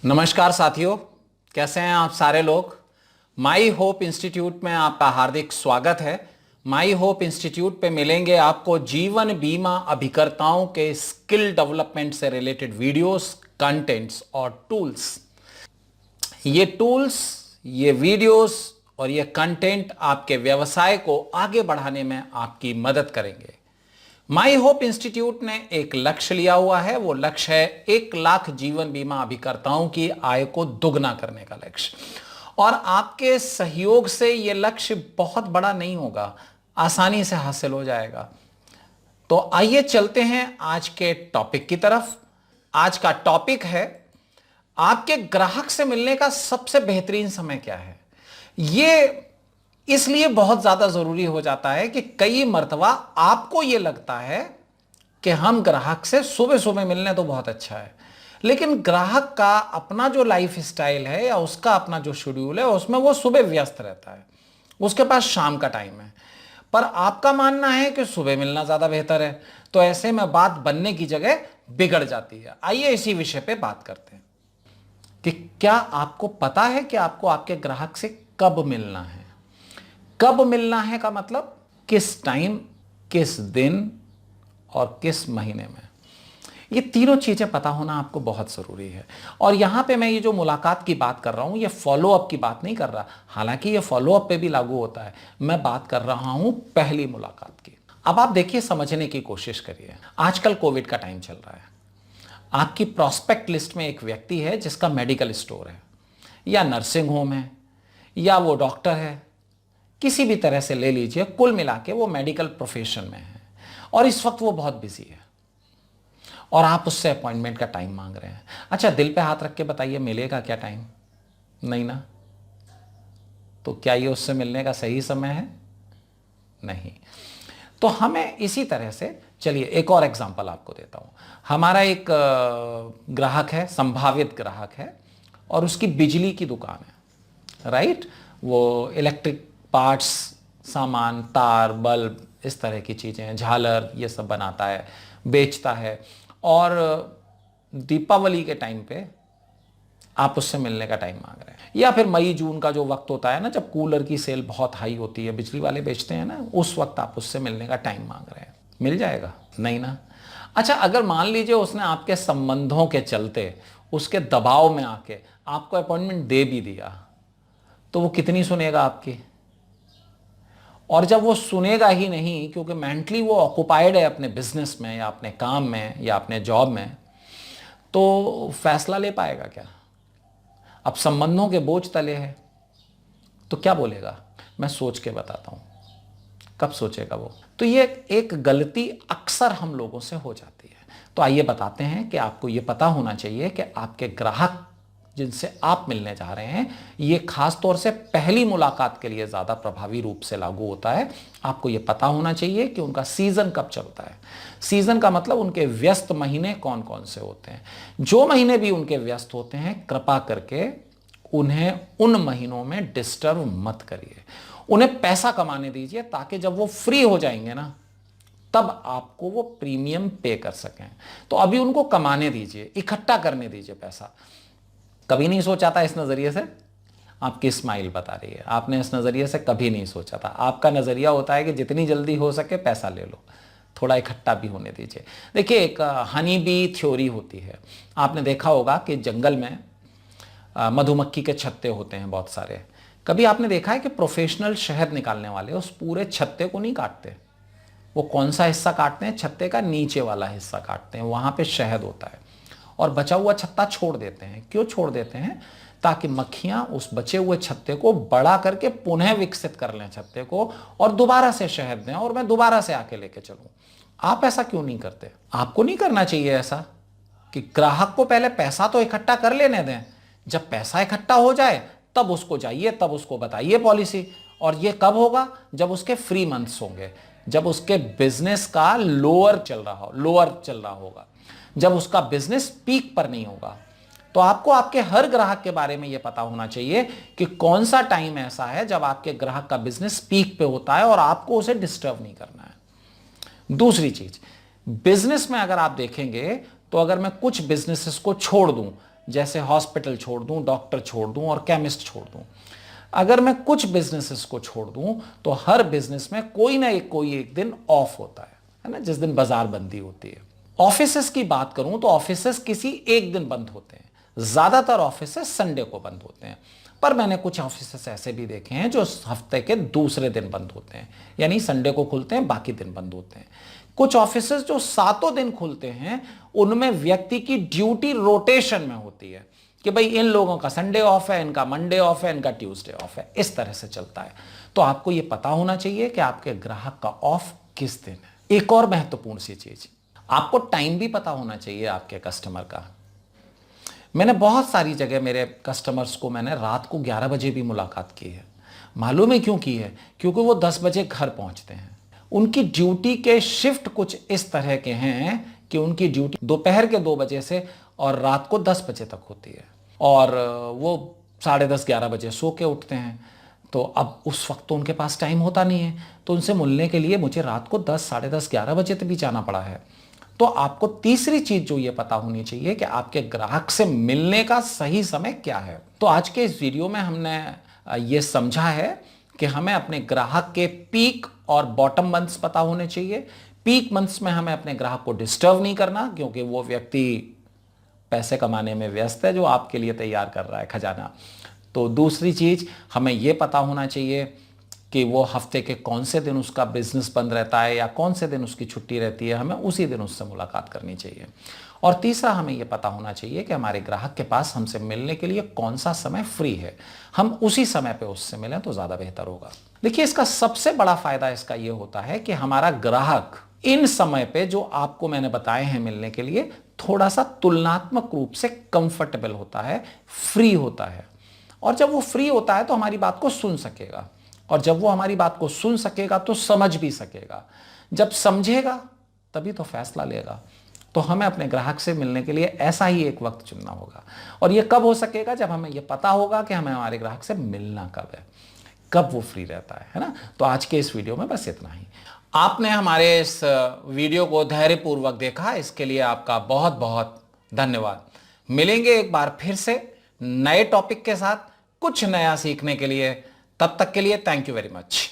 नमस्कार साथियों, कैसे हैं आप सारे लोग। माई होप इंस्टीट्यूट में आपका हार्दिक स्वागत है। माई होप इंस्टीट्यूट पे मिलेंगे आपको जीवन बीमा अभिकर्ताओं के स्किल डेवलपमेंट से रिलेटेड वीडियोस, कंटेंट्स और टूल्स। ये टूल्स, ये वीडियोस और ये कंटेंट आपके व्यवसाय को आगे बढ़ाने में आपकी मदद करेंगे। माई होप इंस्टीट्यूट ने एक लक्ष्य लिया हुआ है। वो लक्ष्य है 1 लाख जीवन बीमा अभिकर्ताओं की आय को दुगना करने का लक्ष्य। और आपके सहयोग से यह लक्ष्य बहुत बड़ा नहीं होगा, आसानी से हासिल हो जाएगा। तो आइए चलते हैं आज के टॉपिक की तरफ। आज का टॉपिक है आपके ग्राहक से मिलने का सबसे बेहतरीन समय क्या है। यह इसलिए बहुत ज्यादा जरूरी हो जाता है कि कई मर्तबा आपको यह लगता है कि हम ग्राहक से सुबह सुबह मिलने तो बहुत अच्छा है, लेकिन ग्राहक का अपना जो लाइफ स्टाइल है या उसका अपना जो शेड्यूल है उसमें वो सुबह व्यस्त रहता है, उसके पास शाम का टाइम है। पर आपका मानना है कि सुबह मिलना ज्यादा बेहतर है। तो ऐसे में बात बनने की जगह बिगड़ जाती है। आइए इसी विषय पे बात करते हैं कि क्या आपको पता है कि आपको आपके ग्राहक से कब मिलना है। कब मिलना है का मतलब किस टाइम, किस दिन और किस महीने में। ये तीनों चीजें पता होना आपको बहुत जरूरी है। और यहां पे मैं ये जो मुलाकात की बात कर रहा हूं, ये फॉलो अप की बात नहीं कर रहा, हालांकि ये फॉलो अप पे भी लागू होता है। मैं बात कर रहा हूं पहली मुलाकात की। अब आप देखिए, समझने की कोशिश करिए। आजकल कोविड का टाइम चल रहा है। आपकी प्रॉस्पेक्ट लिस्ट में एक व्यक्ति है जिसका मेडिकल स्टोर है या नर्सिंग होम है या वो डॉक्टर है, किसी भी तरह से ले लीजिए। कुल मिला के वो मेडिकल प्रोफेशन में है और इस वक्त वो बहुत बिजी है और आप उससे अपॉइंटमेंट का टाइम मांग रहे हैं। अच्छा, दिल पे हाथ रख के बताइए, मिलेगा क्या टाइम? नहीं ना। तो क्या ये उससे मिलने का सही समय है? नहीं। तो हमें इसी तरह से, चलिए एक और एग्जांपल आपको देता हूं। हमारा एक ग्राहक है, संभावित ग्राहक है, और उसकी बिजली की दुकान है, राइट। वो इलेक्ट्रिक पार्ट्स, सामान, तार, बल्ब, इस तरह की चीजें, झालर, ये सब बनाता है, बेचता है। और दीपावली के टाइम पे आप उससे मिलने का टाइम मांग रहे हैं, या फिर मई जून का जो वक्त होता है ना, जब कूलर की सेल बहुत हाई होती है, बिजली वाले बेचते हैं ना, उस वक्त आप उससे मिलने का टाइम मांग रहे हैं। मिल जाएगा? नहीं ना। अच्छा, अगर मान लीजिए उसने आपके संबंधों के चलते, उसके दबाव में आके आपको अपॉइंटमेंट दे भी दिया, तो वो कितनी सुनेगा आपकी? और जब वो सुनेगा ही नहीं, क्योंकि मेंटली वो ऑक्युपाइड है अपने बिजनेस में या अपने काम में या अपने जॉब में, तो फैसला ले पाएगा क्या? अब संबंधों के बोझ तले है तो क्या बोलेगा? मैं सोच के बताता हूं। कब सोचेगा वो? तो ये एक गलती अक्सर हम लोगों से हो जाती है। तो आइए बताते हैं कि आपको ये पता होना चाहिए कि आपके ग्राहक जिनसे आप मिलने जा रहे हैं, ये खास तौर से पहली मुलाकात के लिए ज्यादा प्रभावी रूप से लागू होता है। आपको ये पता होना चाहिए कि उनका सीजन कब चलता है। सीजन का मतलब उनके व्यस्त महीने कौन कौन से होते हैं। जो महीने भी उनके व्यस्त होते हैं, कृपा करके उन्हें उन महीनों में डिस्टर्ब मत करिए। उन्हें पैसा कमाने दीजिए, ताकि जब वो फ्री हो जाएंगे ना, तब आपको वो प्रीमियम पे कर सकें। तो अभी उनको कमाने दीजिए, इकट्ठा करने दीजिए पैसा। कभी नहीं सोचा था इस नजरिए से? आपकी स्माइल बता रही है, आपने इस नजरिए से कभी नहीं सोचा था। आपका नजरिया होता है कि जितनी जल्दी हो सके पैसा ले लो, थोड़ा इकट्ठा भी होने दीजिए। देखिए, एक हनी बी थ्योरी होती है। आपने देखा होगा कि जंगल में मधुमक्खी के छत्ते होते हैं बहुत सारे। कभी आपने देखा है कि प्रोफेशनल शहद निकालने वाले उस पूरे छत्ते को नहीं काटते? वो कौन सा हिस्सा काटते हैं? छत्ते का नीचे वाला हिस्सा काटते हैं, वहां पे शहद होता है, और बचा हुआ छत्ता छोड़ देते हैं। क्यों छोड़ देते हैं? ताकि मक्खियां उस बचे हुए छत्ते को बड़ा करके पुनः विकसित कर लें छत्ते को, और दोबारा से शहद दें, और मैं दोबारा से आके लेके चलूं। आप ऐसा क्यों नहीं करते? आपको नहीं करना चाहिए ऐसा कि ग्राहक को पहले पैसा तो इकट्ठा कर लेने दें। जब पैसा इकट्ठा हो जाए तब उसको जाइए, तब उसको बताइए पॉलिसी। और ये कब होगा? जब उसके फ्री मंथ्स होंगे, जब उसके बिजनेस का लोअर चल रहा होगा, जब उसका बिजनेस पीक पर नहीं होगा। तो आपको आपके हर ग्राहक के बारे में यह पता होना चाहिए कि कौन सा टाइम ऐसा है जब आपके ग्राहक का बिजनेस पीक पे होता है और आपको उसे डिस्टर्ब नहीं करना है। दूसरी चीज, बिजनेस में अगर आप देखेंगे तो अगर मैं कुछ बिजनेसेस को छोड़ दूं, जैसे हॉस्पिटल छोड़ दूं, डॉक्टर छोड़ दूं और केमिस्ट छोड़ दूं। अगर मैं कुछ बिजनेसेस को छोड़ दूं तो हर बिजनेस में कोई एक दिन ऑफ होता है ना, जिस दिन बाजार बंदी होती है। ऑफिसेस की बात करूं तो ऑफिसेस किसी एक दिन बंद होते हैं, ज्यादातर ऑफिसेस संडे को बंद होते हैं, पर मैंने कुछ ऑफिसेस ऐसे भी देखे हैं जो हफ्ते के दूसरे दिन बंद होते हैं, यानी संडे को खुलते हैं, बाकी दिन बंद होते हैं। कुछ ऑफिसेस जो सातों दिन खुलते हैं, उनमें व्यक्ति की ड्यूटी रोटेशन में होती है कि भाई इन लोगों का संडे ऑफ है, इनका मंडे ऑफ है, इनका ट्यूसडे ऑफ है, इस तरह से चलता है। तो आपको यह पता होना चाहिए कि आपके ग्राहक का ऑफ किस दिन है। एक और महत्वपूर्ण सी चीज, आपको टाइम भी पता होना चाहिए आपके कस्टमर का। मैंने बहुत सारी जगह मेरे कस्टमर्स को मैंने रात को 11 बजे भी मुलाकात की है। मालूम है क्यों की है? क्योंकि वो 10 बजे घर पहुंचते हैं। उनकी ड्यूटी के शिफ्ट कुछ इस तरह के हैं कि उनकी ड्यूटी दोपहर के 2 बजे से और रात को 10 बजे तक होती है, और वो 10:30 11 बजे सो के उठते हैं। तो अब उस वक्त तो उनके पास टाइम होता नहीं है, तो उनसे मिलने के लिए मुझे रात को 10 10:30 11 बजे तक भी जाना पड़ा है। तो आपको तीसरी चीज जो ये पता होनी चाहिए कि आपके ग्राहक से मिलने का सही समय क्या है। तो आज के इस वीडियो में हमने ये समझा है कि हमें अपने ग्राहक के पीक और बॉटम मंथ्स पता होने चाहिए। पीक मंथ्स में हमें अपने ग्राहक को डिस्टर्ब नहीं करना, क्योंकि वो व्यक्ति पैसे कमाने में व्यस्त है जो आपके लिए तैयार कर रहा है खजाना। तो दूसरी चीज, हमें यह पता होना चाहिए कि वो हफ्ते के कौन से दिन उसका बिजनेस बंद रहता है या कौन से दिन उसकी छुट्टी रहती है, हमें उसी दिन उससे मुलाकात करनी चाहिए। और तीसरा, हमें यह पता होना चाहिए कि हमारे ग्राहक के पास हमसे मिलने के लिए कौन सा समय फ्री है, हम उसी समय पे उससे मिलें तो ज्यादा बेहतर होगा। देखिए, इसका सबसे बड़ा फायदा इसका यह होता है कि हमारा ग्राहक इन समय पे जो आपको मैंने बताए हैं मिलने के लिए, थोड़ा सा तुलनात्मक रूप से कंफर्टेबल होता है, फ्री होता है। और जब वो फ्री होता है तो हमारी बात को सुन सकेगा, और जब वो हमारी बात को सुन सकेगा तो समझ भी सकेगा। जब समझेगा तभी तो फैसला लेगा। तो हमें अपने ग्राहक से मिलने के लिए ऐसा ही एक वक्त चुनना होगा। और ये कब हो सकेगा? जब हमें यह पता होगा कि हमें हमारे ग्राहक से मिलना कब है, कब वो फ्री रहता है ना। तो आज के इस वीडियो में बस इतना ही। आपने हमारे इस वीडियो को धैर्यपूर्वक देखा, इसके लिए आपका बहुत बहुत धन्यवाद। मिलेंगे एक बार फिर से नए टॉपिक के साथ, कुछ नया सीखने के लिए। तब तक के लिए थैंक यू वेरी मच।